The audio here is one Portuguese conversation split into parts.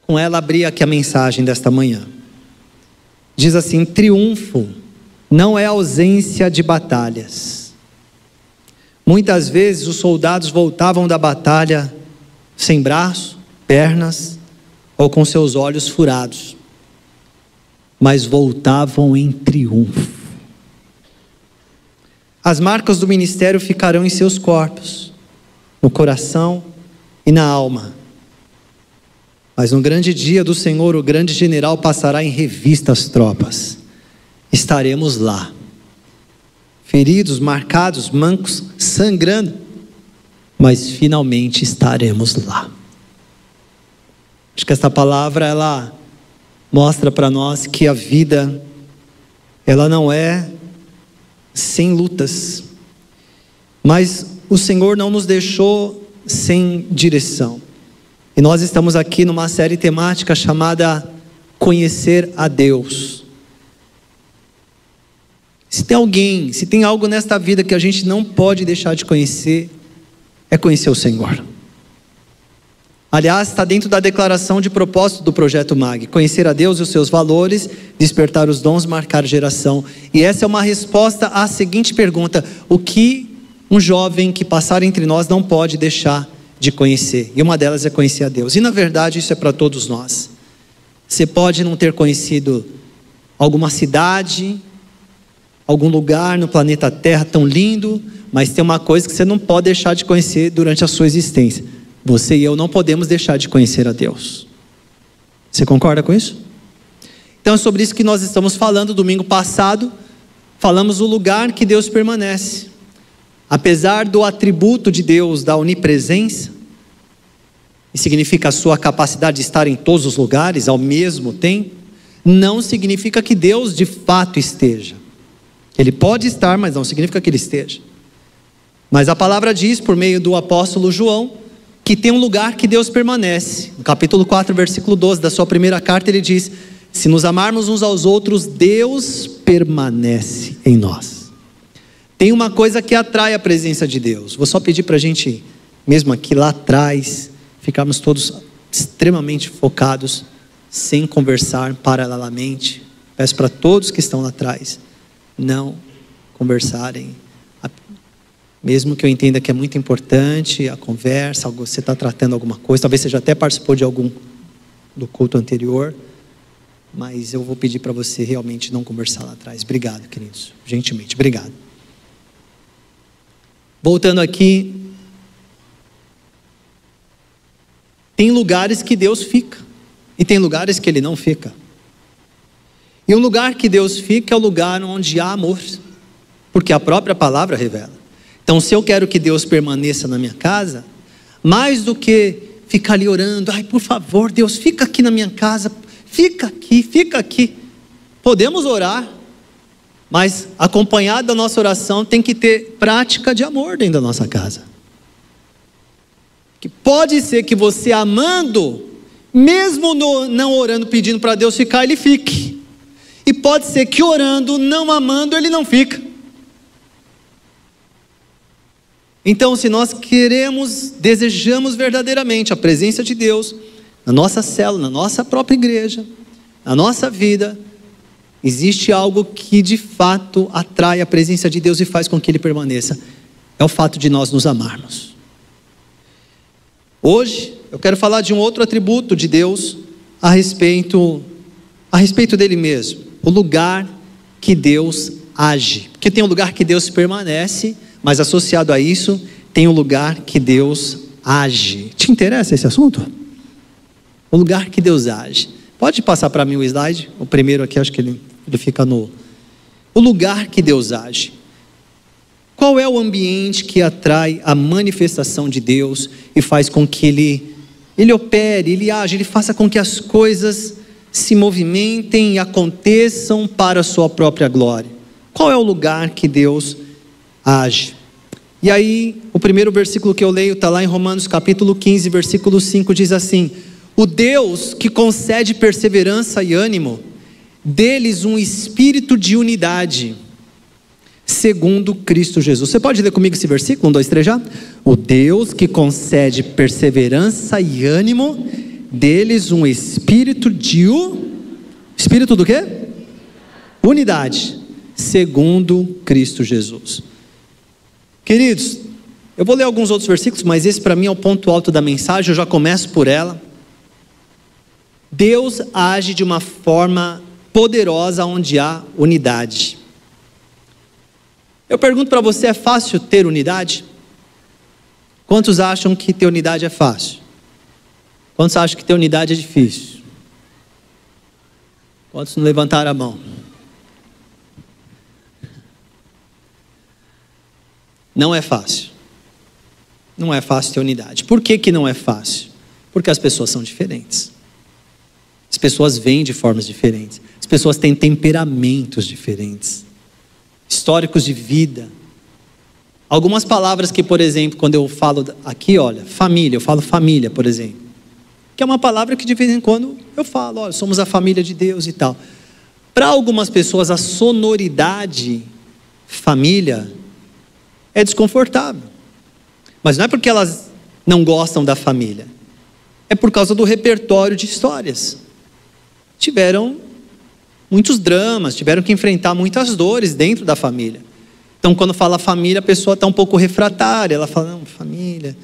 com ela abrir aqui a mensagem desta manhã. Diz assim: triunfo não é ausência de batalhas. Muitas vezes os soldados voltavam da batalha sem braço, pernas ou com seus olhos furados, mas voltavam em triunfo. As marcas do ministério ficarão em seus corpos, no coração e na alma. Mas no grande dia do Senhor, o grande general passará em revista as tropas. Estaremos lá, feridos, marcados, mancos, sangrando, mas finalmente estaremos lá. Acho que essa palavra, ela mostra para nós que a vida, ela não é sem lutas, mas o Senhor não nos deixou sem direção. E nós estamos aqui numa série temática chamada Conhecer a Deus. Se tem algo nesta vida que a gente não pode deixar de conhecer, é conhecer o Senhor. Aliás, está dentro da declaração de propósito do Projeto MAG: conhecer a Deus e os seus valores, despertar os dons, marcar geração. E essa é uma resposta à seguinte pergunta: o que um jovem que passar entre nós não pode deixar de conhecer? E uma delas é conhecer a Deus. E na verdade isso é para todos nós. Você pode não ter conhecido alguma cidade, algum lugar no planeta Terra tão lindo, mas tem uma coisa que você não pode deixar de conhecer durante a sua existência: você e eu não podemos deixar de conhecer a Deus. Você concorda com isso? Então é sobre isso que nós estamos falando. Domingo passado falamos do lugar que Deus permanece. Apesar do atributo de Deus da onipresença, que significa a sua capacidade de estar em todos os lugares ao mesmo tempo, não significa que Deus de fato esteja. Ele pode estar, mas não significa que Ele esteja. Mas a palavra diz, por meio do apóstolo João, que tem um lugar que Deus permanece. No capítulo 4, versículo 12 da sua primeira carta, ele diz: se nos amarmos uns aos outros, Deus permanece em nós. Tem uma coisa que atrai a presença de Deus. Vou só pedir para a gente, mesmo aqui lá atrás, ficarmos todos extremamente focados, sem conversar paralelamente. Peço para todos que estão lá atrás não conversarem, mesmo que eu entenda que é muito importante a conversa, você está tratando alguma coisa, talvez você já até participou de algum do culto anterior, mas eu vou pedir para você realmente não conversar lá atrás. Obrigado, queridos, gentilmente, obrigado. Voltando aqui, tem lugares que Deus fica, e tem lugares que Ele não fica. E um lugar que Deus fica é o lugar onde há amor, porque a própria palavra revela. Então, se eu quero que Deus permaneça na minha casa, mais do que ficar ali orando: ai, por favor, Deus, fica aqui na minha casa, fica aqui. Podemos orar, mas acompanhado da nossa oração tem que ter prática de amor dentro da nossa casa. Que pode ser que você amando, mesmo não orando, pedindo para Deus ficar, Ele fique. E pode ser que orando, não amando, Ele não fica. Então, se nós desejamos verdadeiramente a presença de Deus na nossa célula, na nossa própria igreja, na nossa vida, existe algo que de fato atrai a presença de Deus e faz com que Ele permaneça. É o fato de nós nos amarmos. Hoje, eu quero falar de um outro atributo de Deus a respeito dele mesmo. O lugar que Deus age. Porque tem um lugar que Deus permanece, mas associado a isso, tem um lugar que Deus age. Te interessa esse assunto? O lugar que Deus age. Pode passar para mim o slide? O primeiro aqui, acho que ele fica no... O lugar que Deus age. Qual é o ambiente que atrai a manifestação de Deus e faz com que Ele opere, Ele age, Ele faça com que as coisas se movimentem e aconteçam para a sua própria glória? Qual é o lugar que Deus age? E aí, o primeiro versículo que eu leio está lá em Romanos capítulo 15, versículo 5, diz assim: o Deus que concede perseverança e ânimo, deles um espírito de unidade, segundo Cristo Jesus. Você pode ler comigo esse versículo? 1, 2, 3 já? O Deus que concede perseverança e ânimo, deles um espírito espírito do quê? Unidade, segundo Cristo Jesus. Queridos, eu vou ler alguns outros versículos, mas esse para mim é o ponto alto da mensagem, eu já começo por ela. Deus age de uma forma poderosa onde há unidade. Eu pergunto para você, é fácil ter unidade? Quantos acham que ter unidade é fácil? Quantos acham que ter unidade é difícil? Quantos não levantaram a mão? Não é fácil. Não é fácil ter unidade. Por que que não é fácil? Porque as pessoas são diferentes. As pessoas vêm de formas diferentes. As pessoas têm temperamentos diferentes, históricos de vida. Algumas palavras que, por exemplo, quando eu falo aqui, olha, família, eu falo família, por exemplo, que é uma palavra que de vez em quando eu falo, olha, somos a família de Deus e tal. Para algumas pessoas a sonoridade família é desconfortável, mas não é porque elas não gostam da família, é por causa do repertório de histórias. Tiveram muitos dramas, tiveram que enfrentar muitas dores dentro da família. Então quando fala família, a pessoa está um pouco refratária, ela fala, não, família,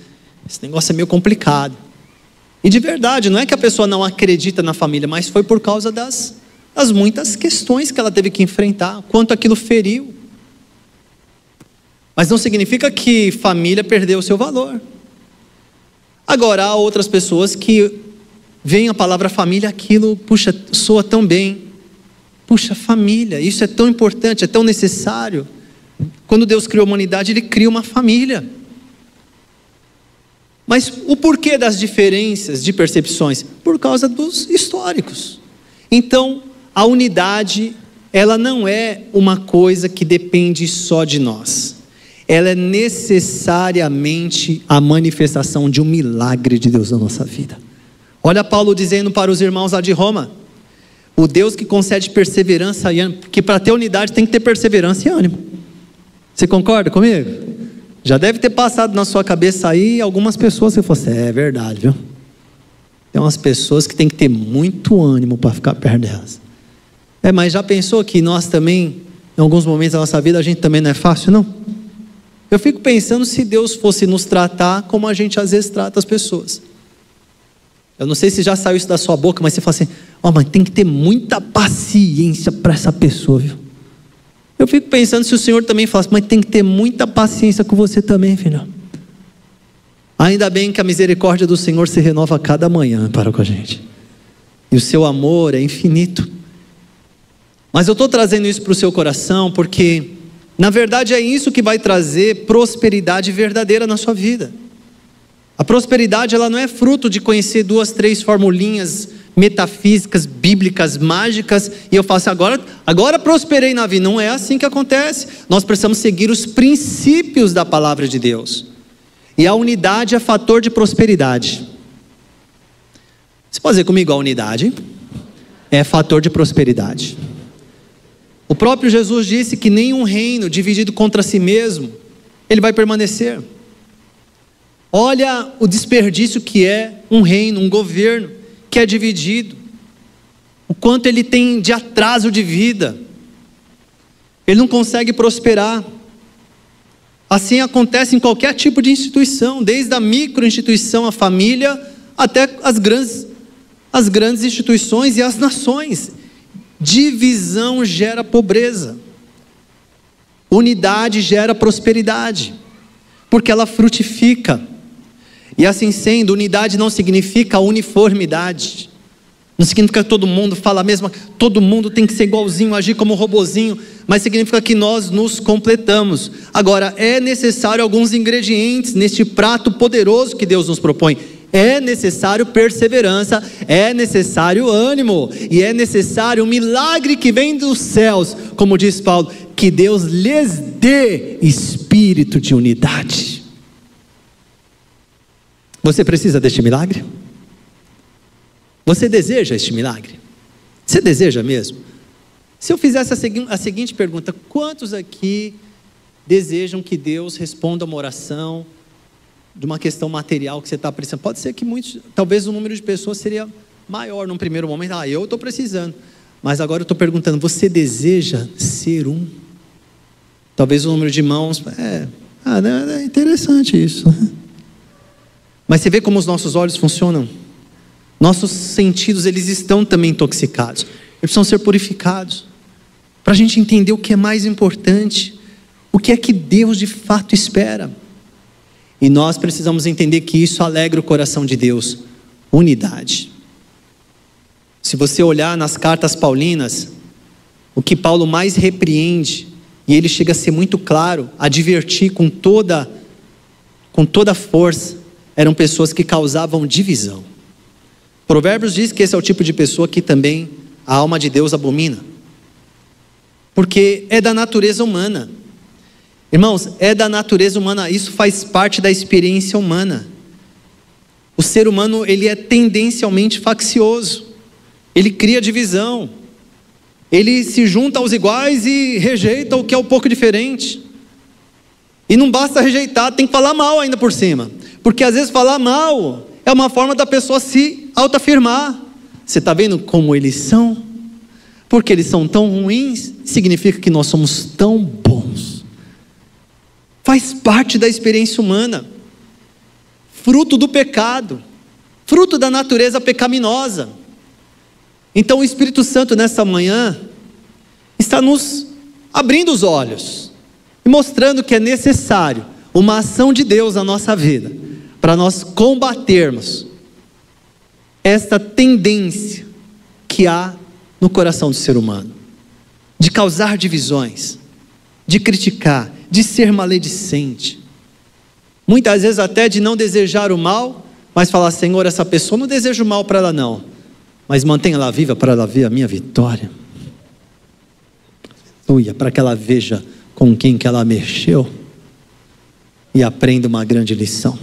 esse negócio é meio complicado. E de verdade, não é que a pessoa não acredita na família, mas foi por causa das muitas questões que ela teve que enfrentar, quanto aquilo feriu. Mas não significa que família perdeu o seu valor. Agora, há outras pessoas que veem a palavra família, aquilo, puxa, soa tão bem. Puxa, família, isso é tão importante, é tão necessário. Quando Deus criou a humanidade, Ele cria uma família. Mas o porquê das diferenças de percepções? Por causa dos históricos. Então, a unidade, ela não é uma coisa que depende só de nós. Ela é necessariamente a manifestação de um milagre de Deus na nossa vida. Olha Paulo dizendo para os irmãos lá de Roma, o Deus que concede perseverança e ânimo, porque para ter unidade tem que ter perseverança e ânimo. Você concorda comigo? Já deve ter passado na sua cabeça aí algumas pessoas que você falou assim, é verdade, viu? Tem umas pessoas que tem que ter muito ânimo para ficar perto delas. Mas já pensou que nós também, em alguns momentos da nossa vida, a gente também não é fácil, não? Eu fico pensando se Deus fosse nos tratar como a gente às vezes trata as pessoas. Eu não sei se já saiu isso da sua boca, mas você fala assim, mas tem que ter muita paciência para essa pessoa, viu? Eu fico pensando se o Senhor também falasse, mas tem que ter muita paciência com você também, filho. Ainda bem que a misericórdia do Senhor se renova a cada manhã para com a gente. E o seu amor é infinito. Mas eu estou trazendo isso para o seu coração, porque, na verdade, é isso que vai trazer prosperidade verdadeira na sua vida. A prosperidade, ela não é fruto de conhecer 2, 3 formulinhas metafísicas, bíblicas, mágicas, e eu faço agora prosperei na vida. Não é assim que acontece. Nós precisamos seguir os princípios da palavra de Deus. E a unidade é fator de prosperidade. Você pode dizer comigo, a unidade é fator de prosperidade. O próprio Jesus disse que nenhum reino dividido contra si mesmo, ele vai permanecer. Olha o desperdício que é um reino, um governo que é dividido, o quanto ele tem de atraso de vida, ele não consegue prosperar. Assim acontece em qualquer tipo de instituição, desde a microinstituição, a família, até as grandes instituições e as nações. Divisão gera pobreza, unidade gera prosperidade, porque ela frutifica. E assim sendo, unidade não significa uniformidade, não significa que todo mundo fala a mesma, todo mundo tem que ser igualzinho, agir como robozinho, mas significa que nós nos completamos. Agora, é necessário alguns ingredientes neste prato poderoso que Deus nos propõe. É necessário perseverança, é necessário ânimo, e é necessário um milagre que vem dos céus, como diz Paulo, que Deus lhes dê espírito de unidade. Você precisa deste milagre? Você deseja este milagre? Você deseja mesmo? Se eu fizesse a seguinte pergunta, quantos aqui desejam que Deus responda uma oração de uma questão material que você está precisando. Pode ser que talvez o número de pessoas seria maior num primeiro momento. Eu estou precisando. Mas agora eu estou perguntando, você deseja ser um? Talvez o número de mãos... é interessante isso. Mas você vê como os nossos olhos funcionam? Nossos sentidos, eles estão também intoxicados. Eles precisam ser purificados. Para a gente entender o que é mais importante. O que é que Deus de fato espera. E nós precisamos entender que isso alegra o coração de Deus. Unidade. Se você olhar nas cartas paulinas, o que Paulo mais repreende, e ele chega a ser muito claro, advertir com toda força, eram pessoas que causavam divisão. Provérbios diz que esse é o tipo de pessoa que também a alma de Deus abomina. Porque é da natureza humana. Irmãos, é da natureza humana, isso faz parte da experiência humana. O ser humano, ele é tendencialmente faccioso. Ele cria divisão. Ele se junta aos iguais e rejeita o que é um pouco diferente. E não basta rejeitar, tem que falar mal ainda por cima. Porque às vezes falar mal é uma forma da pessoa se autoafirmar. Você está vendo como eles são? Porque eles são tão ruins, significa que nós somos tão bons. Faz parte da experiência humana. Fruto do pecado. Fruto da natureza pecaminosa. Então o Espírito Santo nessa manhã está nos abrindo os olhos e mostrando que é necessário uma ação de Deus na nossa vida para nós combatermos esta tendência que há no coração do ser humano de causar divisões, de criticar, de ser maledicente, muitas vezes até de não desejar o mal, mas falar: Senhor, essa pessoa não desejo mal para ela não, mas mantenha ela viva para ela ver a minha vitória. Para que ela veja com quem que ela mexeu e aprenda uma grande lição.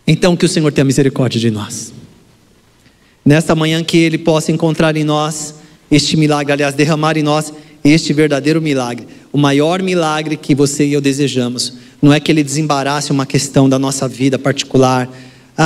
Então que o Senhor tenha misericórdia de nós. Nesta manhã que Ele possa encontrar em nós este milagre, aliás, derramar em nós este verdadeiro milagre. O maior milagre que você e eu desejamos não é que Ele desembarace uma questão da nossa vida particular.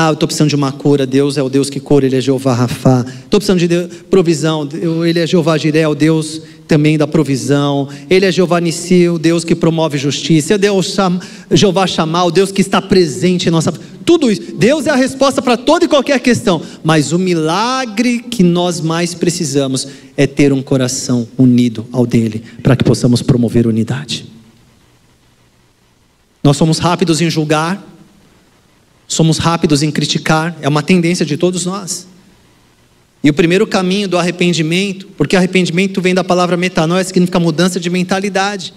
Eu estou precisando de uma cura, Deus é o Deus que cura, Ele é Jeová Rafá. Estou precisando de provisão, Ele é Jeová Jiré, o Deus também da provisão. Ele é Jeová Nissi, o Deus que promove justiça. Ele é Jeová Shammah, o Deus que está presente em nossa vida. Tudo isso, Deus é a resposta para toda e qualquer questão. Mas o milagre que nós mais precisamos é ter um coração unido ao dele, para que possamos promover unidade. Nós somos rápidos em julgar, somos rápidos em criticar, é uma tendência de todos nós. E o primeiro caminho do arrependimento, porque arrependimento vem da palavra metanoia, significa mudança de mentalidade.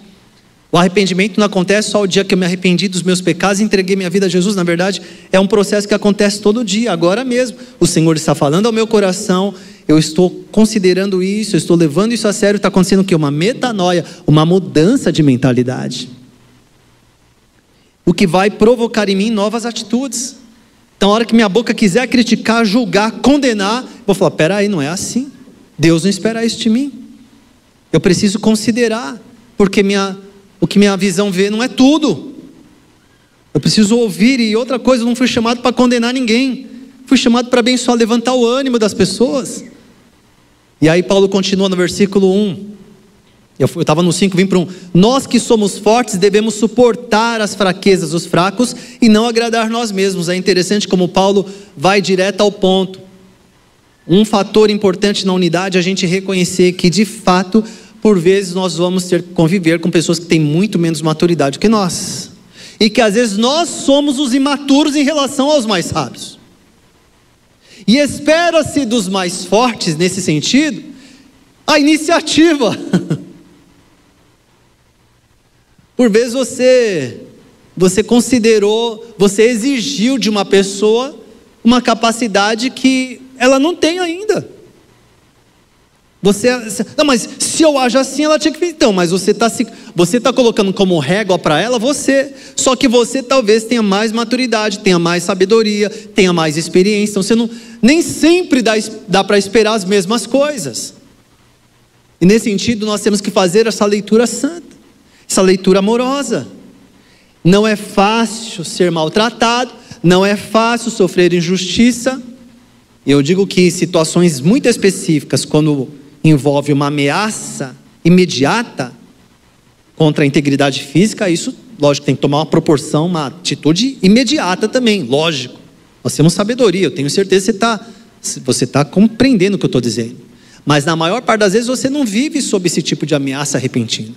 O arrependimento não acontece só o dia que eu me arrependi dos meus pecados e entreguei minha vida a Jesus. Na verdade, é um processo que acontece todo dia, agora mesmo. O Senhor está falando ao meu coração, eu estou considerando isso, eu estou levando isso a sério. Está acontecendo o quê? Uma metanoia, uma mudança de mentalidade. O que vai provocar em mim novas atitudes. Então, a hora que minha boca quiser criticar, julgar, condenar, vou falar: peraí, não é assim. Deus não espera isso de mim. Eu preciso considerar, porque o que minha visão vê não é tudo. Eu preciso ouvir. E outra coisa, eu não fui chamado para condenar ninguém. Fui chamado para abençoar, levantar o ânimo das pessoas. E aí Paulo continua no versículo 1. Eu estava no 5, vim para 1. Nós que somos fortes devemos suportar as fraquezas dos fracos e não agradar nós mesmos. É interessante como Paulo vai direto ao ponto. Um fator importante na unidade é a gente reconhecer que de fato, por vezes nós vamos ter que conviver com pessoas que têm muito menos maturidade que nós. E que às vezes nós somos os imaturos em relação aos mais sábios. E espera-se dos mais fortes nesse sentido a iniciativa. Por vezes você considerou, você exigiu de uma pessoa uma capacidade que ela não tem ainda. Não, mas se eu ajo assim, ela tinha que... Então, mas você está colocando como régua para ela só que você talvez tenha mais maturidade, tenha mais sabedoria, tenha mais experiência. Então nem sempre dá para esperar as mesmas coisas. E nesse sentido nós temos que fazer essa leitura santa, essa leitura amorosa. não é fácil ser maltratado, não é fácil sofrer injustiça. Eu digo que em situações muito específicas, quando envolve uma ameaça imediata contra a integridade física, isso, lógico, tem que tomar uma proporção, uma atitude imediata também, lógico. Nós temos sabedoria, eu tenho certeza que você está compreendendo o que eu estou dizendo. Mas na maior parte das vezes você não vive sob esse tipo de ameaça repentina.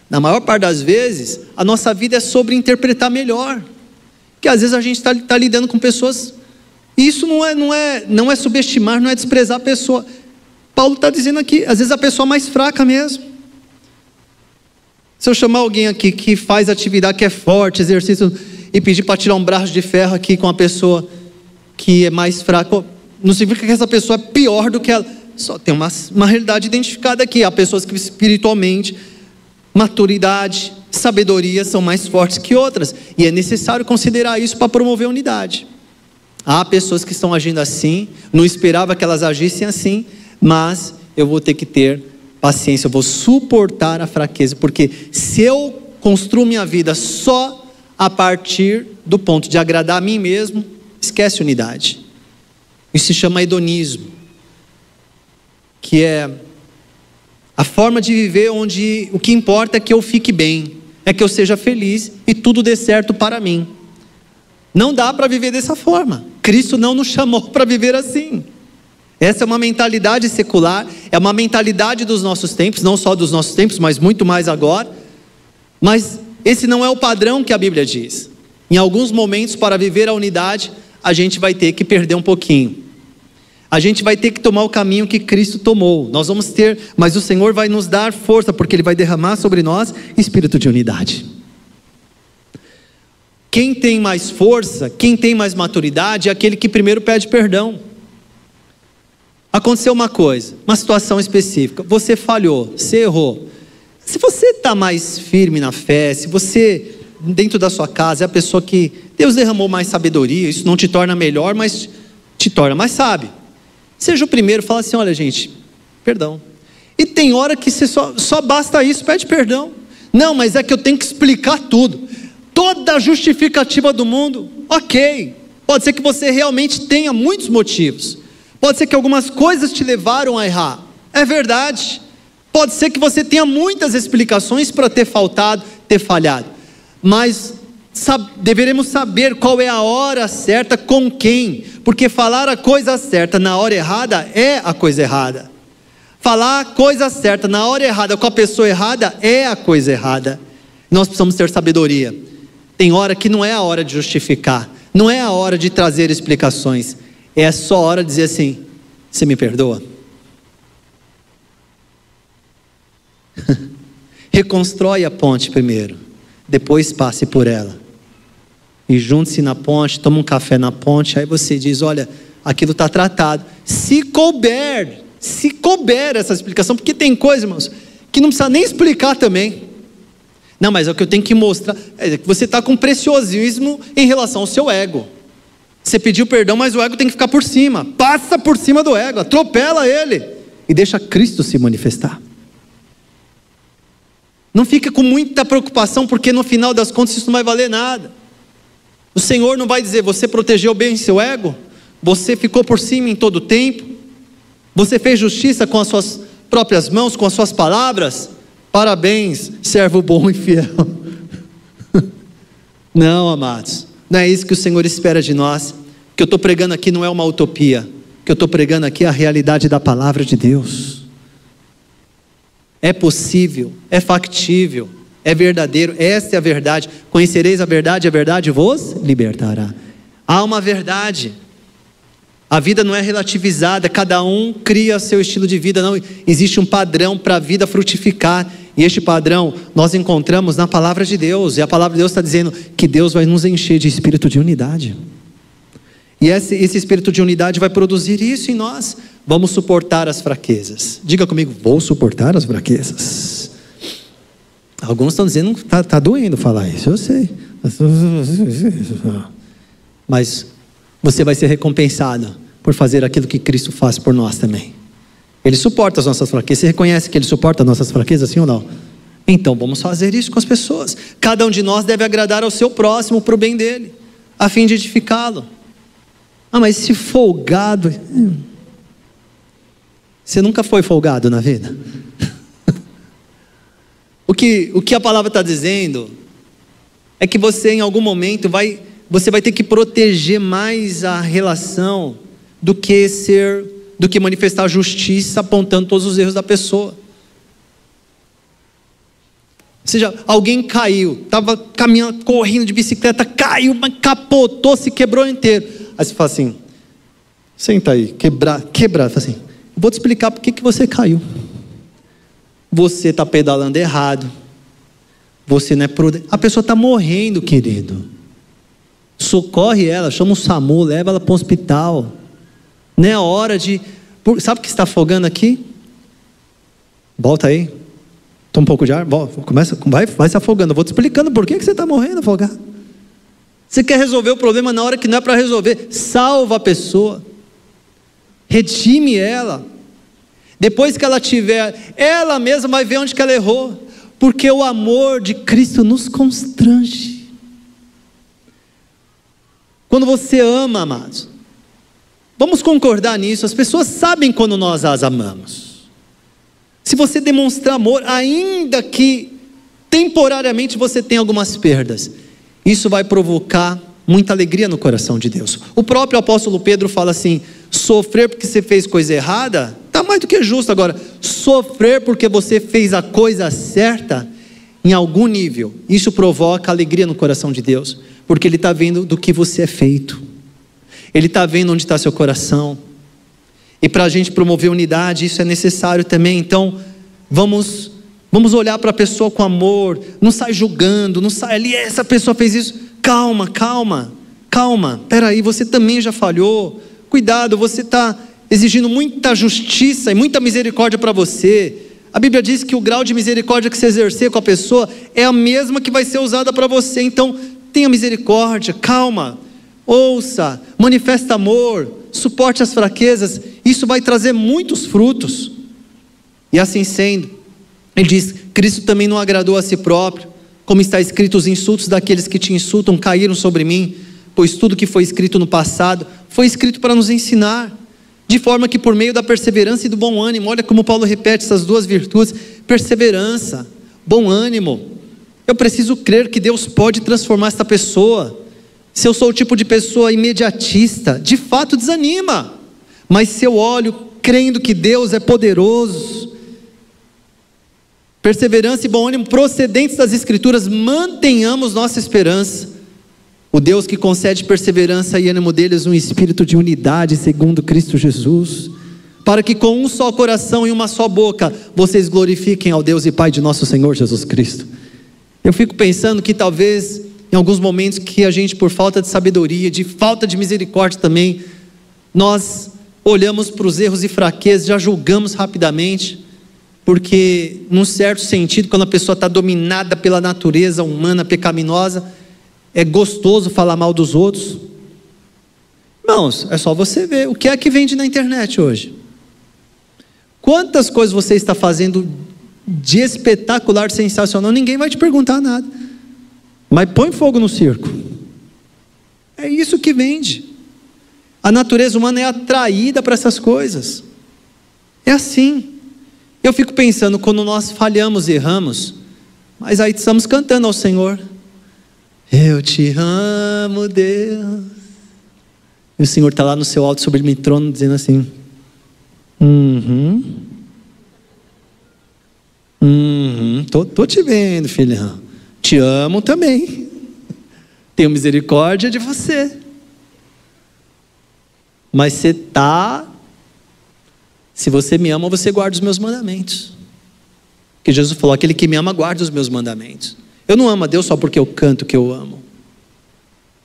Na maior parte das vezes, a nossa vida é sobre interpretar melhor. Que às vezes a gente está lidando com pessoas, e isso não é subestimar, não é desprezar a pessoa. Paulo está dizendo aqui, às vezes a pessoa mais fraca mesmo. Se eu chamar alguém aqui que faz atividade, que é forte, exercício, e pedir para tirar um braço de ferro aqui com a pessoa que é mais fraca, não significa que essa pessoa é pior do que ela. Só tem uma realidade identificada aqui. Há pessoas que espiritualmente, maturidade, sabedoria são mais fortes que outras, e é necessário considerar isso para promover a unidade. Há pessoas que estão agindo assim, não esperava que elas agissem assim, mas eu vou ter que ter paciência, eu vou suportar a fraqueza, porque se eu construo minha vida só a partir do ponto de agradar a mim mesmo, esquece unidade. Isso se chama hedonismo, que é a forma de viver onde o que importa é que eu fique bem, é que eu seja feliz e tudo dê certo para mim. Não dá para viver dessa forma. Cristo não nos chamou para viver assim. Essa é uma mentalidade secular, é uma mentalidade dos nossos tempos, não só dos nossos tempos, mas muito mais agora. Mas esse não é o padrão que a Bíblia diz. Em alguns momentos, para viver a unidade, a gente vai ter que perder um pouquinho. A gente vai ter que tomar o caminho que Cristo tomou. Nós vamos ter, mas o Senhor vai nos dar força, porque Ele vai derramar sobre nós espírito de unidade. Quem tem mais força, quem tem mais maturidade, é aquele que primeiro pede perdão. Aconteceu uma coisa, uma situação específica, você falhou, você errou. Se você está mais firme na fé, se você, dentro da sua casa, é a pessoa que Deus derramou mais sabedoria, isso não te torna melhor, mas te torna mais sábio. Seja o primeiro, fala assim, olha gente, perdão. E tem hora que você só basta isso, pede perdão. Não, mas é que eu tenho que explicar tudo. Toda a justificativa do mundo, ok. Pode ser que você realmente tenha muitos motivos. Pode ser que algumas coisas te levaram a errar. É verdade. Pode ser que você tenha muitas explicações para ter faltado, ter falhado. Mas deveremos saber qual é a hora certa com quem. Porque falar a coisa certa na hora errada é a coisa errada. Falar a coisa certa na hora errada com a pessoa errada é a coisa errada. Nós precisamos ter sabedoria. Tem hora que não é a hora de justificar. Não é a hora de trazer explicações. É só a hora de dizer assim, você me perdoa? Reconstrói a ponte primeiro, depois passe por ela. E junte-se na ponte, toma um café na ponte, aí você diz, olha, aquilo está tratado. Se couber essa explicação, porque tem coisa, irmãos, que não precisa nem explicar também. Não, mas é o que eu tenho que mostrar, é que você está com preciosismo em relação ao seu ego. Você pediu perdão, mas o ego tem que ficar por cima. Passa por cima do ego, atropela ele e deixa Cristo se manifestar. Não fica com muita preocupação, porque no final das contas isso não vai valer nada. O Senhor não vai dizer, você protegeu bem seu ego? Você ficou por cima em todo o tempo? Você fez justiça com as suas próprias mãos, com as suas palavras? Parabéns, servo bom e fiel. Não, amados. Não é isso que o Senhor espera de nós. O que eu estou pregando aqui não é uma utopia. O que eu estou pregando aqui é a realidade da palavra de Deus. É possível, é factível, é verdadeiro. Esta é a verdade. Conhecereis a verdade vos libertará. Há uma verdade. A vida não é relativizada, cada um cria seu estilo de vida. Não, existe um padrão para a vida frutificar. E este padrão nós encontramos na palavra de Deus. E a palavra de Deus está dizendo que Deus vai nos encher de espírito de unidade. E esse espírito de unidade vai produzir isso em nós. Vamos suportar as fraquezas. Diga comigo, vou suportar as fraquezas. Alguns estão dizendo que está doendo falar isso, eu sei. Mas você vai ser recompensado por fazer aquilo que Cristo faz por nós também. Ele suporta as nossas fraquezas. Você reconhece que Ele suporta as nossas fraquezas, sim ou não? Então vamos fazer isso com as pessoas. Cada um de nós deve agradar ao seu próximo para o bem dele, a fim de edificá-lo. Mas esse folgado, você nunca foi folgado na vida? O que a palavra está dizendo é que você em algum momento você vai ter que proteger mais a relação do que manifestar justiça apontando todos os erros da pessoa. Ou seja, alguém caiu, estava caminhando, correndo de bicicleta, caiu, mas capotou, se quebrou inteiro. Aí você fala assim, senta aí, quebrar, fala assim, vou te explicar por que você caiu. Você está pedalando errado, você não é prudente, a pessoa está morrendo, querido. Socorre ela, chama o SAMU, leva ela para o hospital. Não é hora de... Sabe o que está afogando aqui? Volta aí. Toma um pouco de ar. Vai se afogando. Eu vou te explicando por que você está morrendo afogado. Você quer resolver o problema na hora que não é para resolver. Salva a pessoa. Redime ela. Depois que ela tiver, ela mesma vai ver onde que ela errou. Porque o amor de Cristo nos constrange. Quando você ama, amados, vamos concordar nisso, as pessoas sabem quando nós as amamos. Se você demonstrar amor, ainda que temporariamente você tenha algumas perdas, isso vai provocar muita alegria no coração de Deus. O próprio apóstolo Pedro fala assim, sofrer porque você fez coisa errada, está mais do que justo. Agora, sofrer porque você fez a coisa certa, em algum nível, isso provoca alegria no coração de Deus, porque Ele está vendo do que você é feito, Ele está vendo onde está seu coração, e para a gente promover unidade, isso é necessário também. Então, vamos olhar para a pessoa com amor, não sai julgando, não sai ali, essa pessoa fez isso, calma, peraí, você também já falhou, cuidado, você está exigindo muita justiça e muita misericórdia para você. A Bíblia diz que o grau de misericórdia que você exercer com a pessoa é a mesma que vai ser usada para você. Então tenha misericórdia, calma, ouça, manifesta amor, suporte as fraquezas. Isso vai trazer muitos frutos. E assim sendo, ele diz, Cristo também não agradou a si próprio, como está escrito, os insultos daqueles que te insultam caíram sobre mim, pois tudo que foi escrito no passado foi escrito para nos ensinar, de forma que por meio da perseverança e do bom ânimo, olha como Paulo repete essas duas virtudes, perseverança, bom ânimo. Eu preciso crer que Deus pode transformar esta pessoa. Se eu sou o tipo de pessoa imediatista, de fato desanima, mas se eu olho crendo que Deus é poderoso, perseverança e bom ânimo procedentes das Escrituras, mantenhamos nossa esperança. O Deus que concede perseverança e ânimo deles um espírito de unidade segundo Cristo Jesus, para que com um só coração e uma só boca vocês glorifiquem ao Deus e Pai de nosso Senhor Jesus Cristo. Eu fico pensando que talvez em alguns momentos que a gente, por falta de sabedoria, de falta de misericórdia também, nós olhamos para os erros e fraquezas, já julgamos rapidamente, porque num certo sentido, quando a pessoa está dominada pela natureza humana pecaminosa, é gostoso falar mal dos outros. Irmãos, é só você ver o que é que vende na internet hoje. Quantas coisas você está fazendo de espetacular, sensacional, ninguém vai te perguntar nada, mas põe fogo no circo. É isso que vende. A natureza humana é atraída para essas coisas. É assim. Eu fico pensando, quando nós falhamos e erramos, mas aí estamos cantando ao Senhor, eu te amo, Deus. E o Senhor está lá no seu alto sublime trono dizendo assim, tô te vendo, filhão, te amo também, tenho misericórdia de você, mas se você me ama, você guarda os meus mandamentos, porque Jesus falou, aquele que me ama guarda os meus mandamentos. Eu não amo a Deus só porque eu canto que eu amo.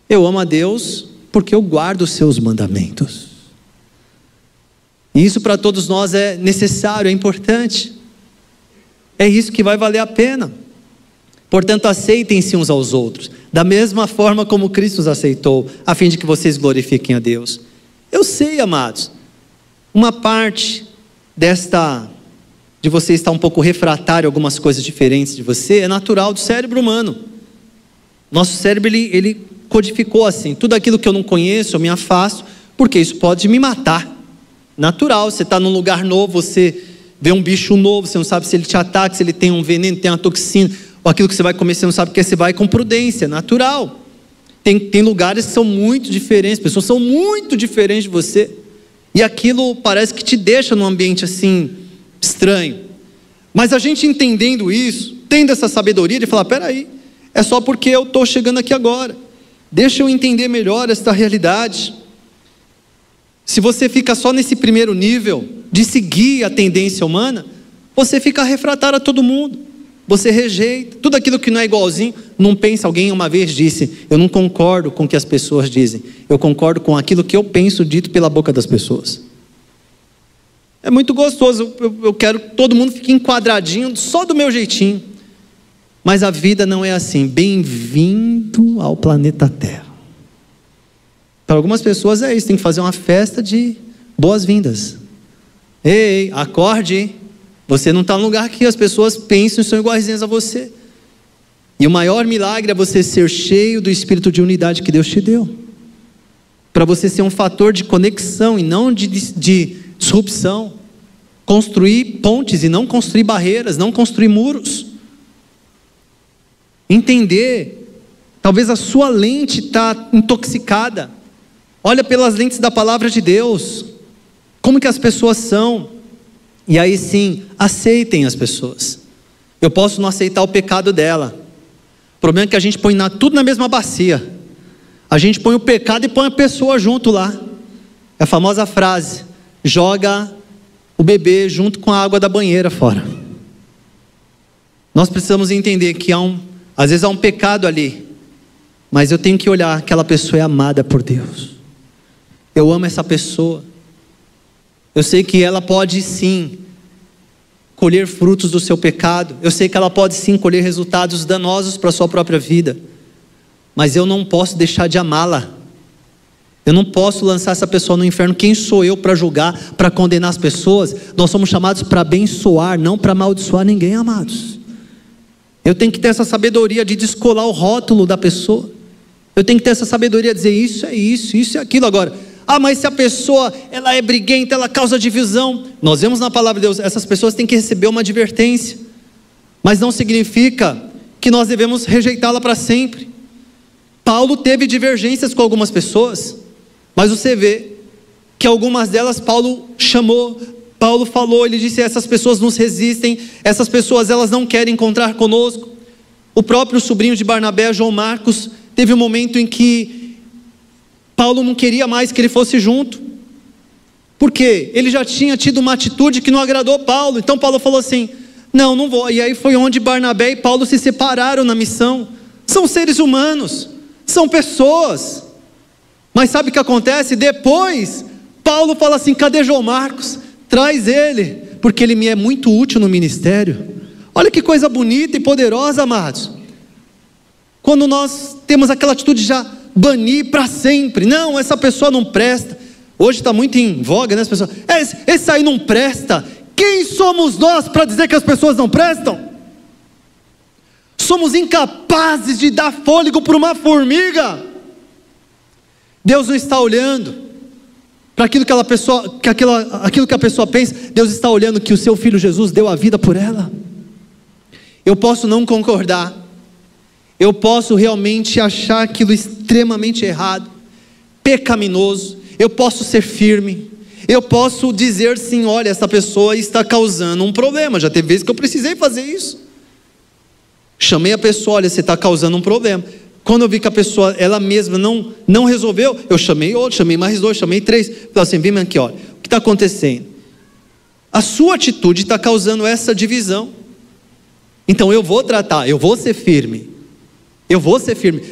Eu amo a Deus porque eu guardo os seus mandamentos. E isso para todos nós é necessário, é importante. É isso que vai valer a pena. Portanto, aceitem-se uns aos outros, da mesma forma como Cristo os aceitou, a fim de que vocês glorifiquem a Deus. Eu sei, amados, uma parte de você estar um pouco refratário a algumas coisas diferentes de você, é natural do cérebro humano. Nosso cérebro, ele codificou assim: tudo aquilo que eu não conheço, eu me afasto, porque isso pode me matar. Natural, você está num lugar novo, você vê um bicho novo, você não sabe se ele te ataca, se ele tem um veneno, tem uma toxina, ou aquilo que você vai comer, você não sabe o que é, você vai com prudência, natural. Tem lugares que são muito diferentes, pessoas são muito diferentes de você, e aquilo parece que te deixa num ambiente assim, estranho. Mas a gente entendendo isso, tendo essa sabedoria de falar: peraí, é só porque eu estou chegando aqui agora, deixa eu entender melhor esta realidade. Se você fica só nesse primeiro nível, de seguir a tendência humana, você fica refratário a todo mundo, você rejeita, tudo aquilo que não é igualzinho, não pensa. Alguém uma vez disse: eu não concordo com o que as pessoas dizem, eu concordo com aquilo que eu penso dito pela boca das pessoas. É muito gostoso, eu quero que todo mundo fique enquadradinho, só do meu jeitinho, mas a vida não é assim. Bem-vindo ao planeta Terra. Para algumas pessoas é isso, tem que fazer uma festa de boas-vindas. Ei, acorde, você não está no lugar que as pessoas pensam e são iguaizinhas a você. E o maior milagre é você ser cheio do espírito de unidade que Deus te deu, para você ser um fator de conexão e não de disrupção, construir pontes e não construir barreiras, não construir muros. Entender, talvez a sua lente está intoxicada. Olha pelas lentes da palavra de Deus, como que as pessoas são, e aí sim, aceitem as pessoas. Eu posso não aceitar o pecado dela, o problema é que a gente põe tudo na mesma bacia, a gente põe o pecado e põe a pessoa junto lá. É a famosa frase: joga o bebê junto com a água da banheira fora. Nós precisamos entender que às vezes há um pecado ali, mas eu tenho que olhar, aquela pessoa é amada por Deus, eu amo essa pessoa, eu sei que ela pode sim colher frutos do seu pecado, eu sei que ela pode sim colher resultados danosos para a sua própria vida, mas eu não posso deixar de amá-la, eu não posso lançar essa pessoa no inferno. Quem sou eu para julgar, para condenar as pessoas? Nós somos chamados para abençoar, não para amaldiçoar ninguém, amados. Eu tenho que ter essa sabedoria de descolar o rótulo da pessoa, eu tenho que ter essa sabedoria de dizer: isso é isso, isso é aquilo. Agora, mas se a pessoa, ela é briguenta, ela causa divisão, nós vemos na palavra de Deus, essas pessoas têm que receber uma advertência, mas não significa que nós devemos rejeitá-la para sempre. Paulo teve divergências com algumas pessoas, mas você vê que algumas delas Paulo chamou, Paulo falou, ele disse: essas pessoas nos resistem, essas pessoas elas não querem encontrar conosco. O próprio sobrinho de Barnabé, João Marcos, teve um momento em que Paulo não queria mais que ele fosse junto, porque ele já tinha tido uma atitude que não agradou Paulo. Então Paulo falou assim: não vou. E aí foi onde Barnabé e Paulo se separaram na missão. São seres humanos, são pessoas, mas sabe o que acontece? Depois Paulo fala assim: cadê João Marcos? Traz ele, porque ele me é muito útil no ministério. Olha que coisa bonita e poderosa, amados, quando nós temos aquela atitude de já banir para sempre. Não, essa pessoa não presta. Hoje está muito em voga, né, as pessoas: esse aí não presta. Quem somos nós para dizer que as pessoas não prestam? Somos incapazes de dar fôlego para uma formiga. Deus não está olhando para aquilo que aquilo que a pessoa pensa. Deus está olhando que o seu filho Jesus deu a vida por ela. Eu posso não concordar, eu posso realmente achar aquilo extremamente errado, pecaminoso, eu posso ser firme, eu posso dizer sim: olha, essa pessoa está causando um problema. Já teve vezes que eu precisei fazer isso, chamei a pessoa: olha, você está causando um problema. Quando eu vi que a pessoa, ela mesma não resolveu, eu chamei outro, chamei mais dois, chamei três, falei assim: vem aqui, olha, o que está acontecendo? A sua atitude está causando essa divisão, então eu vou tratar, eu vou ser firme,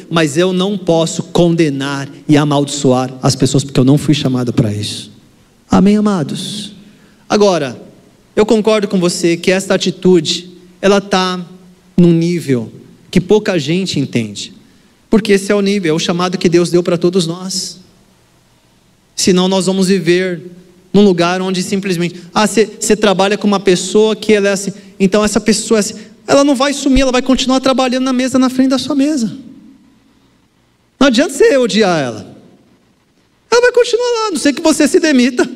mas eu não posso condenar e amaldiçoar as pessoas, porque eu não fui chamado para isso. Amém, amados? Agora, eu concordo com você que esta atitude, ela está num nível que pouca gente entende, porque esse é o nível, é o chamado que Deus deu para todos nós. Senão nós vamos viver num lugar onde simplesmente, você trabalha com uma pessoa que ela é assim, então essa pessoa é assim, ela não vai sumir, ela vai continuar trabalhando na mesa, na frente da sua mesa. Não adianta você odiar ela. Ela vai continuar lá, a não ser que você se demita.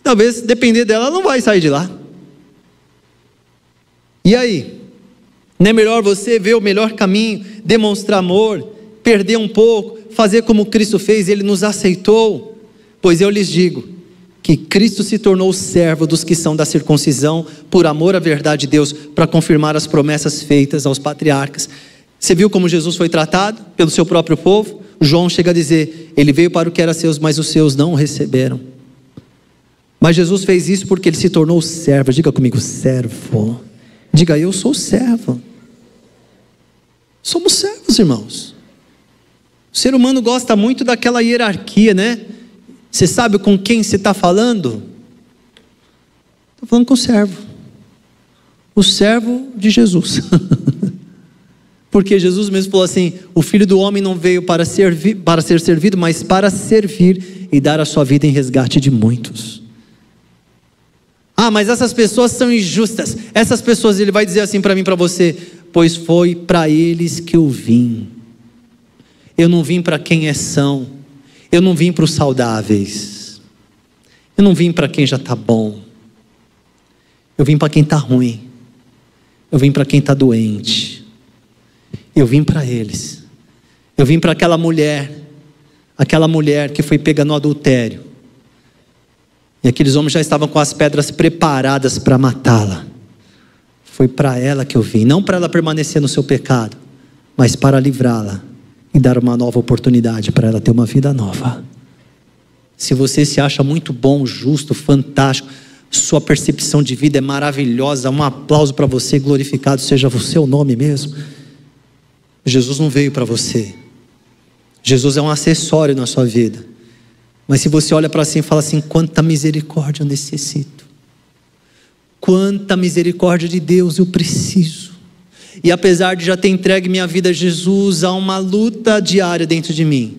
Talvez, depender dela, ela não vai sair de lá. E aí? Não é melhor você ver o melhor caminho, demonstrar amor, perder um pouco, fazer como Cristo fez, Ele nos aceitou? Pois eu lhes digo, que Cristo se tornou servo dos que são da circuncisão, por amor à verdade de Deus, para confirmar as promessas feitas aos patriarcas. Você viu como Jesus foi tratado pelo seu próprio povo? João chega a dizer, Ele veio para o que era seus, mas os seus não o receberam. Mas Jesus fez isso porque Ele se tornou servo. Diga comigo, servo. Diga, eu sou servo. Somos servos, irmãos. O ser humano gosta muito daquela hierarquia, né? Você sabe com quem você está falando? Estou falando com o servo. O servo de Jesus. Porque Jesus mesmo falou assim, o Filho do Homem não veio para ser servido, mas para servir e dar a sua vida em resgate de muitos. Mas essas pessoas são injustas. Essas pessoas, Ele vai dizer assim para mim e para você, pois foi para eles que eu vim. Eu não vim para quem é são. Eu não vim para os saudáveis. Eu não vim para quem já está bom. Eu vim para quem está ruim. Eu vim para quem está doente. Eu vim para eles. Eu vim para aquela mulher que foi pega no adultério. E aqueles homens já estavam com as pedras preparadas para matá-la. Foi para ela que eu vim, não para ela permanecer no seu pecado, mas para livrá-la e dar uma nova oportunidade para ela ter uma vida nova. Se você se acha muito bom, justo, fantástico, sua percepção de vida é maravilhosa, um aplauso para você, glorificado seja o seu nome mesmo. Jesus não veio para você. Jesus é um acessório na sua vida. Mas se você olha para si e fala assim, quanta misericórdia eu necessito. Quanta misericórdia de Deus eu preciso. E apesar de já ter entregue minha vida a Jesus, há uma luta diária dentro de mim.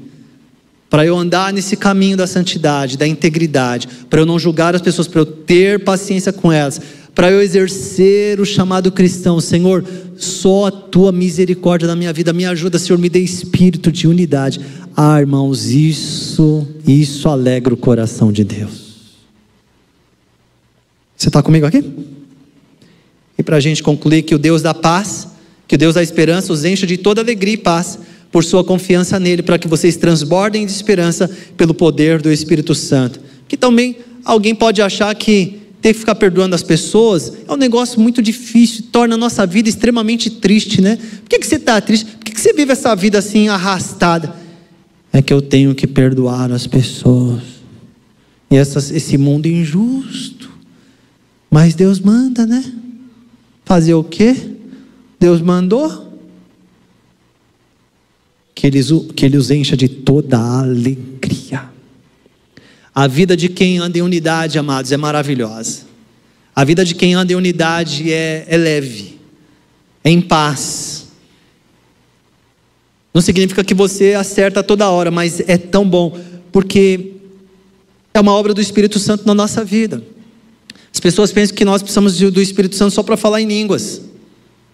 Para eu andar nesse caminho da santidade, da integridade. Para eu não julgar as pessoas, para eu ter paciência com elas. Para eu exercer o chamado cristão. Senhor, só a tua misericórdia na minha vida me ajuda, Senhor, me dê espírito de unidade. Irmãos, isso alegra o coração de Deus. Você está comigo aqui? E para a gente concluir, que o Deus da paz, que o Deus da esperança os encha de toda alegria e paz, por sua confiança nele, para que vocês transbordem de esperança pelo poder do Espírito Santo. Que também alguém pode achar que ter que ficar perdoando as pessoas é um negócio muito difícil, torna a nossa vida extremamente triste, né? Por que você está triste? Por que você vive essa vida assim arrastada? É que eu tenho que perdoar as pessoas. E esse mundo injusto. Mas Deus manda, né? Fazer o quê? Deus mandou que Ele os encha de toda a alegria. A vida de quem anda em unidade, amados, é maravilhosa. A vida de quem anda em unidade é leve, é em paz. Não significa que você acerta toda hora, mas é tão bom, porque é uma obra do Espírito Santo na nossa vida. As pessoas pensam que nós precisamos do Espírito Santo só para falar em línguas.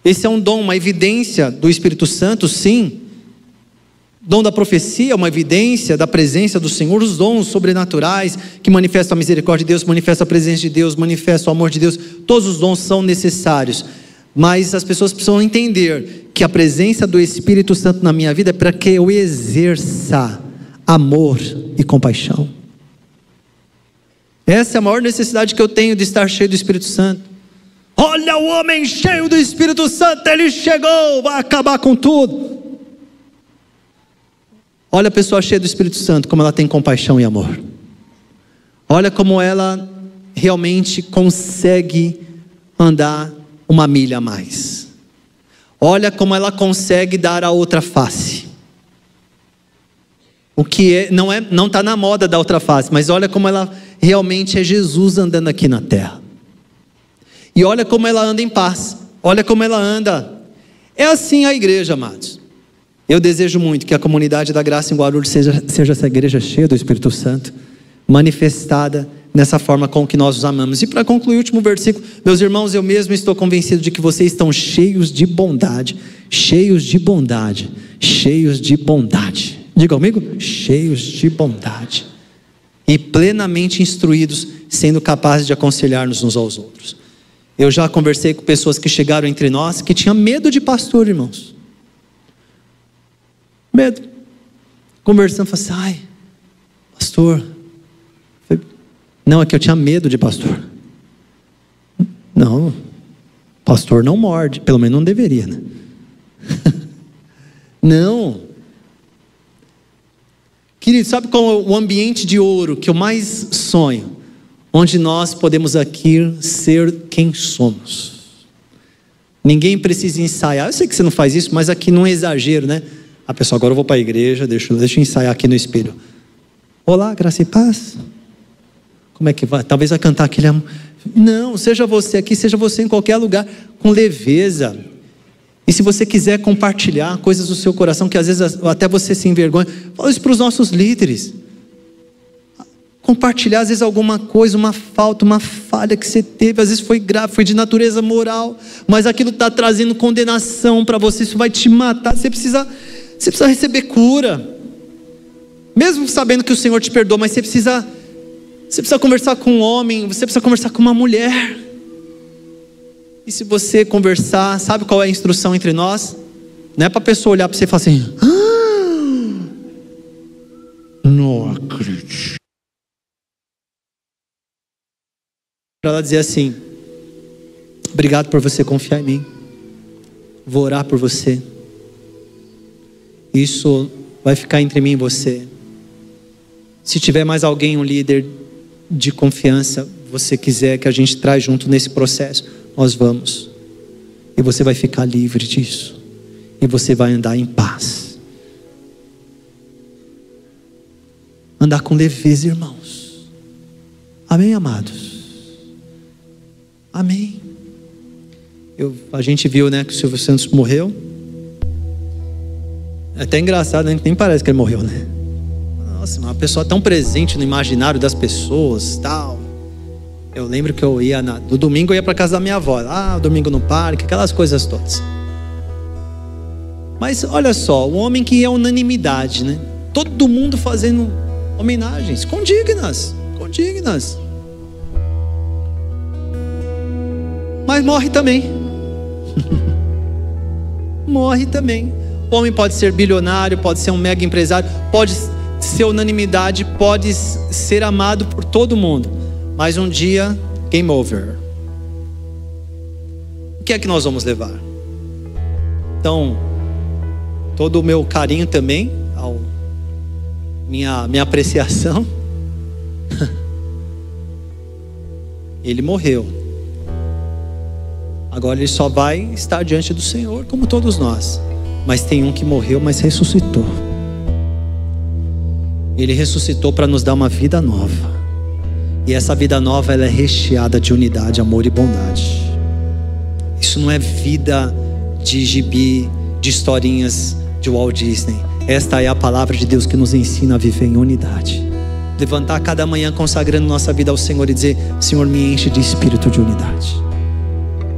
Esse é um dom, uma evidência do Espírito Santo, sim. Dom da profecia, uma evidência da presença do Senhor. Os dons sobrenaturais que manifestam a misericórdia de Deus, manifestam a presença de Deus, manifestam o amor de Deus. Todos os dons são necessários. Mas as pessoas precisam entender que a presença do Espírito Santo na minha vida é para que eu exerça amor e compaixão. Essa é a maior necessidade que eu tenho, de estar cheio do Espírito Santo. Olha o homem cheio do Espírito Santo, ele chegou, vai acabar com tudo. Olha a pessoa cheia do Espírito Santo, como ela tem compaixão e amor. Olha como ela realmente consegue andar uma milha a mais. Olha como ela consegue dar a outra face. O que não está na moda da outra face, mas olha como ela realmente é Jesus andando aqui na terra. E olha como ela anda em paz. Olha como ela anda. É assim a igreja, amados. Eu desejo muito que a comunidade da graça em Guarulhos seja essa igreja cheia do Espírito Santo, manifestada nessa forma com que nós os amamos. E para concluir o último versículo, meus irmãos, eu mesmo estou convencido de que vocês estão cheios de bondade, cheios de bondade, cheios de bondade. Diga comigo, cheios de bondade. E plenamente instruídos, sendo capazes de aconselhar-nos uns aos outros. Eu já conversei com pessoas que chegaram entre nós, que tinham medo de pastor, irmãos. Medo. Conversando, falei assim, ai, pastor. Não, é que eu tinha medo de pastor. Não, pastor não morde, pelo menos não deveria, né? Não. Querido, sabe qual é o ambiente de ouro que eu mais sonho? Onde nós podemos aqui ser quem somos. Ninguém precisa ensaiar. Eu sei que você não faz isso, mas aqui não é exagero, né? A pessoa, agora eu vou para a igreja, deixa eu ensaiar aqui no espelho. Olá, graça e paz. Como é que vai? Talvez vai cantar aquele amor. Não, seja você aqui, seja você em qualquer lugar, com leveza. E se você quiser compartilhar coisas do seu coração, que às vezes até você se envergonha, fala isso para os nossos líderes. Compartilhar às vezes alguma coisa, uma falta, uma falha que você teve, às vezes foi grave, foi de natureza moral, mas aquilo está trazendo condenação para você, isso vai te matar, você precisa receber cura, mesmo sabendo que o Senhor te perdoa, mas você precisa conversar com um homem, você precisa conversar com uma mulher. E se você conversar, sabe qual é a instrução entre nós? Não é para a pessoa olhar para você e falar assim, não acredito. Para ela dizer assim, obrigado por você confiar em mim, vou orar por você, isso vai ficar entre mim e você. Se tiver mais alguém, um líder de confiança, você quiser que a gente traz junto nesse processo, nós vamos, e você vai ficar livre disso, e você vai andar em paz, andar com leveza, irmãos. Amém, amados? Amém. A gente viu, né, que o Silvio Santos morreu. É até engraçado, né? Nem parece que ele morreu, né? Nossa, uma pessoa tão presente no imaginário das pessoas, tal. Eu lembro que eu ia no domingo eu ia para casa da minha avó, domingo no parque, aquelas coisas todas. Mas olha só, o homem que é unanimidade, né? Todo mundo fazendo homenagens condignas. Mas morre também. Morre também. O homem pode ser bilionário, pode ser um mega empresário, pode ser unanimidade, pode ser amado por todo mundo, mas um dia, game over. O que é que nós vamos levar? Então, todo o meu carinho também, minha apreciação. Ele morreu. Agora ele só vai estar diante do Senhor, como todos nós. Mas tem um que morreu, mas ressuscitou. Ele ressuscitou para nos dar uma vida nova. E essa vida nova, ela é recheada de unidade, amor e bondade. Isso não é vida de gibi, de historinhas de Walt Disney. Esta é a palavra de Deus que nos ensina a viver em unidade. Levantar cada manhã consagrando nossa vida ao Senhor e dizer: Senhor, me enche de espírito de unidade.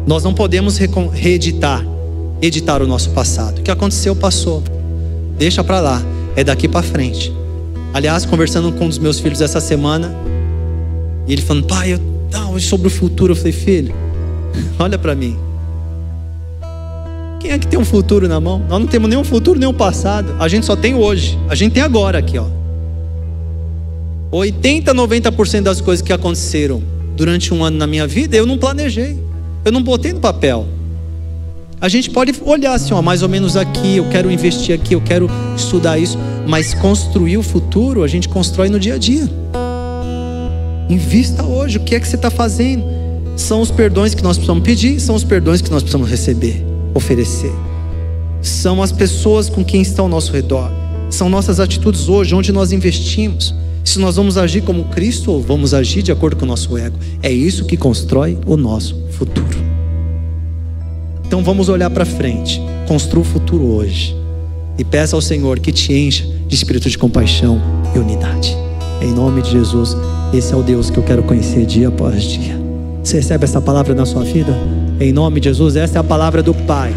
Nós não podemos editar o nosso passado. O que aconteceu, passou. Deixa para lá, é daqui para frente. Aliás, conversando com um dos meus filhos essa semana, e ele falando: pai, hoje sobre o futuro. Eu falei: filho, olha para mim. Quem é que tem um futuro na mão? Nós não temos nenhum futuro, nem um passado. A gente só tem hoje. A gente tem agora aqui, ó. 80, 90% das coisas que aconteceram durante um ano na minha vida, eu não planejei. Eu não botei no papel. A gente pode olhar assim, mais ou menos aqui, eu quero investir aqui, eu quero estudar isso, mas construir o futuro, a gente constrói no dia a dia. Invista hoje, o que é que você está fazendo? São os perdões que nós precisamos pedir, são os perdões que nós precisamos receber, oferecer. São as pessoas com quem estão ao nosso redor. São nossas atitudes hoje, onde nós investimos. Se nós vamos agir como Cristo ou vamos agir de acordo com o nosso ego. É isso que constrói o nosso futuro. Então vamos olhar para frente, construa o futuro hoje e peça ao Senhor que te encha de espírito de compaixão e unidade. Em nome de Jesus, esse é o Deus que eu quero conhecer dia após dia. Você recebe essa palavra na sua vida? Em nome de Jesus, essa é a palavra do Pai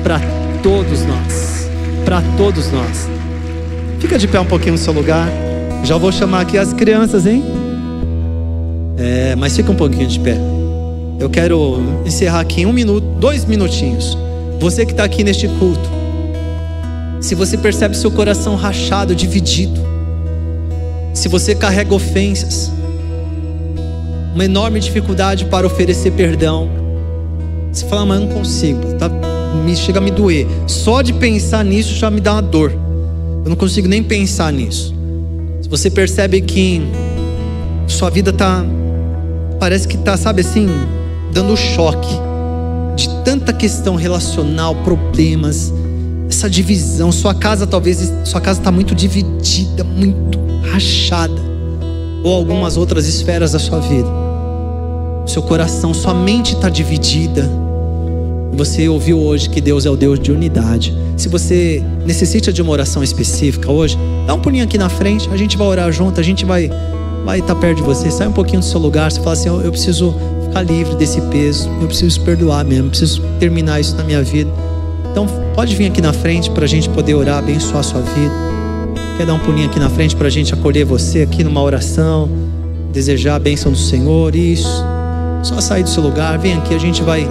para todos nós. Para todos nós. Fica de pé um pouquinho no seu lugar. Já vou chamar aqui as crianças, hein? Mas fica um pouquinho de pé. Eu quero encerrar aqui em 1 minuto, 2 minutinhos. Você que está aqui neste culto, se você percebe seu coração rachado, dividido, se você carrega ofensas, uma enorme dificuldade para oferecer perdão, você fala, mas eu não consigo, chega a me doer. Só de pensar nisso já me dá uma dor. Eu não consigo nem pensar nisso. Se você percebe que sua vida parece que sabe assim, dando choque de tanta questão relacional, problemas, essa divisão, sua casa está muito dividida, muito rachada, ou algumas outras esferas da sua vida, seu coração, sua mente está dividida. Você ouviu hoje que Deus é o Deus de unidade. Se você necessita de uma oração específica hoje, dá um pulinho aqui na frente, a gente vai orar junto, a gente vai estar perto de você. Sai um pouquinho do seu lugar, você fala assim, eu preciso ficar livre desse peso, eu preciso perdoar mesmo, eu preciso terminar isso na minha vida. Então pode vir aqui na frente para a gente poder orar, abençoar a sua vida. Quer dar um pulinho aqui na frente para a gente acolher você aqui numa oração, desejar a bênção do Senhor? Isso, só sair do seu lugar, vem aqui, a gente vai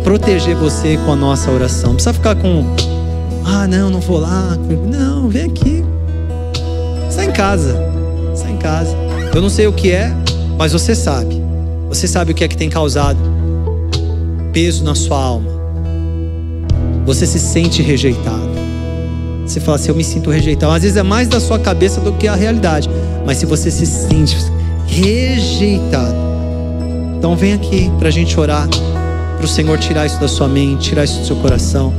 proteger você com a nossa oração. Não precisa ficar com, não vou lá. Não, vem aqui. Sai em casa. Eu não sei o que é, mas você sabe. Você sabe o que é que tem causado peso na sua alma. Você se sente rejeitado. Você fala assim, eu me sinto rejeitado. Às vezes é mais da sua cabeça do que a realidade. Mas se você se sente rejeitado, então vem aqui para a gente orar, para o Senhor tirar isso da sua mente, tirar isso do seu coração,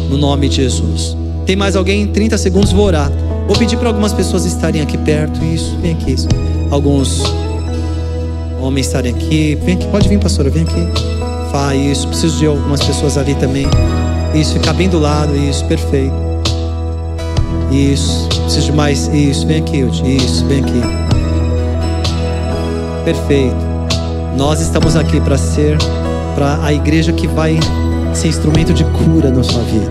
no nome de Jesus. Tem mais alguém? Em 30 segundos vou orar. Vou pedir para algumas pessoas estarem aqui perto. Isso, vem aqui. Isso. Alguns homens estarem aqui. Vem aqui, pode vir, pastora, vem aqui. Isso, preciso de algumas pessoas ali também. Isso, ficar bem do lado. Isso, perfeito. Isso, preciso de mais. Isso, vem aqui, isso, vem aqui. Perfeito. Nós estamos aqui para a igreja que vai ser instrumento de cura na sua vida.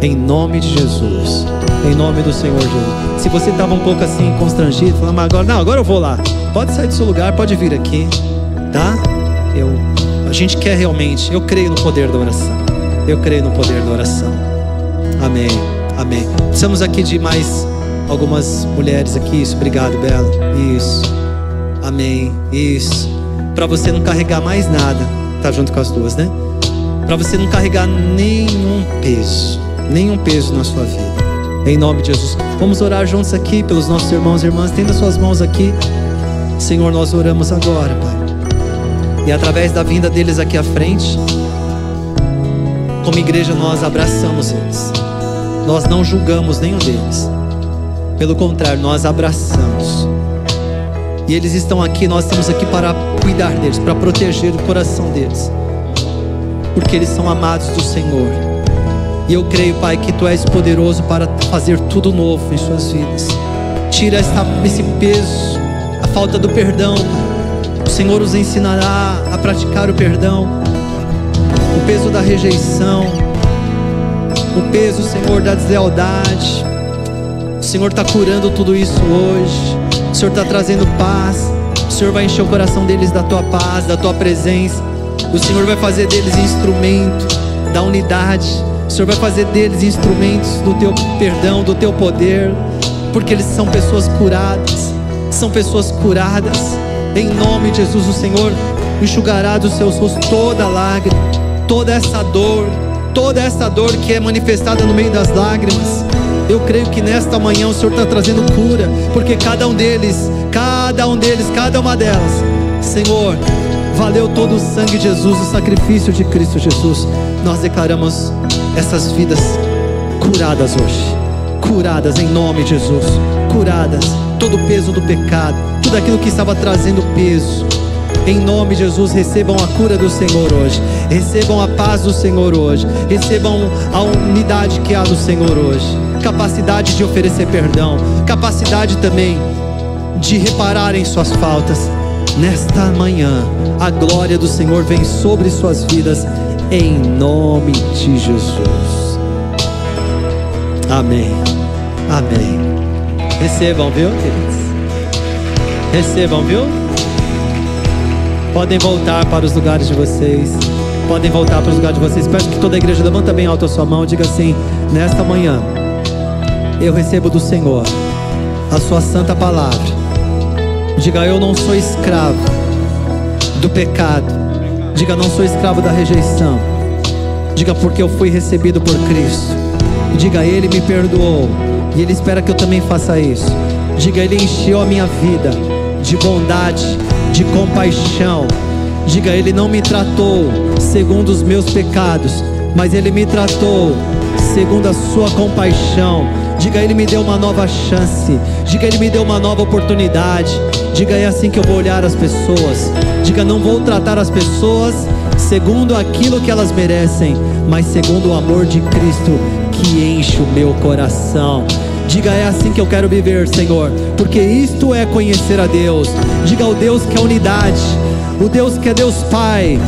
Em nome de Jesus. Em nome do Senhor Jesus. Se você estava um pouco assim constrangido, falando, mas agora eu vou lá. Pode sair do seu lugar, pode vir aqui, tá? A gente quer realmente, eu creio no poder da oração. Eu creio no poder da oração. Amém, amém. Precisamos aqui de mais algumas mulheres aqui. Isso, obrigado, Bela. Isso, amém, isso. Para você não carregar mais nada, tá junto com as duas, né? Para você não carregar nenhum peso na sua vida. Em nome de Jesus. Vamos orar juntos aqui pelos nossos irmãos e irmãs. Tenda suas mãos aqui. Senhor, nós oramos agora, Pai. E através da vinda deles aqui à frente, como igreja nós abraçamos eles. Nós não julgamos nenhum deles. Pelo contrário, nós abraçamos. E eles estão aqui, nós estamos aqui para cuidar deles, para proteger o coração deles, porque eles são amados do Senhor. E eu creio, Pai, que Tu és poderoso para fazer tudo novo em suas vidas. Tira esse peso, a falta do perdão, Pai. O Senhor os ensinará a praticar o perdão. O peso da rejeição, o peso, Senhor, da deslealdade. O Senhor está curando tudo isso hoje. O Senhor está trazendo paz. O Senhor vai encher o coração deles da Tua paz, da Tua presença. O Senhor vai fazer deles instrumento da unidade. O Senhor vai fazer deles instrumentos do Teu perdão, do Teu poder, porque eles são pessoas curadas. São pessoas curadas. Em nome de Jesus, o Senhor enxugará dos seus rostos toda lágrima, toda essa dor que é manifestada no meio das lágrimas. Eu creio que nesta manhã o Senhor está trazendo cura, porque cada uma delas, Senhor, valeu todo o sangue de Jesus, o sacrifício de Cristo Jesus. Nós declaramos essas vidas curadas hoje, curadas em nome de Jesus, curadas, todo o peso do pecado, tudo aquilo que estava trazendo peso. Em nome de Jesus, recebam a cura do Senhor hoje, recebam a paz do Senhor hoje, recebam a unidade que há do Senhor hoje. capacidade de oferecer perdão, capacidade também de reparar em suas faltas. Nesta manhã, a glória do Senhor vem sobre suas vidas, em nome de Jesus. Amém. Amém. Recebam, viu, queridos? Recebam, viu? Podem voltar para os lugares de vocês. Podem voltar para os lugares de vocês. Peço que toda a igreja levanta bem alto a sua mão. Diga assim: nesta manhã eu recebo do Senhor a sua santa palavra. Diga: eu não sou escravo do pecado. Diga: não sou escravo da rejeição. Diga: porque eu fui recebido por Cristo. Diga: Ele me perdoou e Ele espera que eu também faça isso. Diga: Ele encheu a minha vida de bondade, de compaixão. Diga: Ele não me tratou segundo os meus pecados, mas Ele me tratou segundo a sua compaixão. Diga: Ele me deu uma nova chance. Diga: Ele me deu uma nova oportunidade. Diga: é assim que eu vou olhar as pessoas. Diga: não vou tratar as pessoas segundo aquilo que elas merecem, mas segundo o amor de Cristo que enche o meu coração. Diga: é assim que eu quero viver, Senhor, porque isto é conhecer a Deus. Diga: o Deus que é unidade, o Deus que é Deus Pai,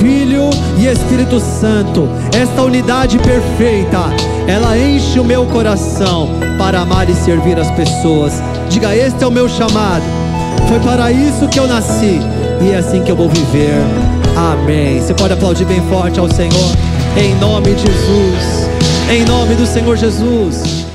Filho e Espírito Santo. Esta unidade perfeita, ela enche o meu coração para amar e servir as pessoas. Diga: este é o meu chamado, foi para isso que eu nasci, e é assim que eu vou viver. Amém. Você pode aplaudir bem forte ao Senhor, em nome de Jesus, em nome do Senhor Jesus.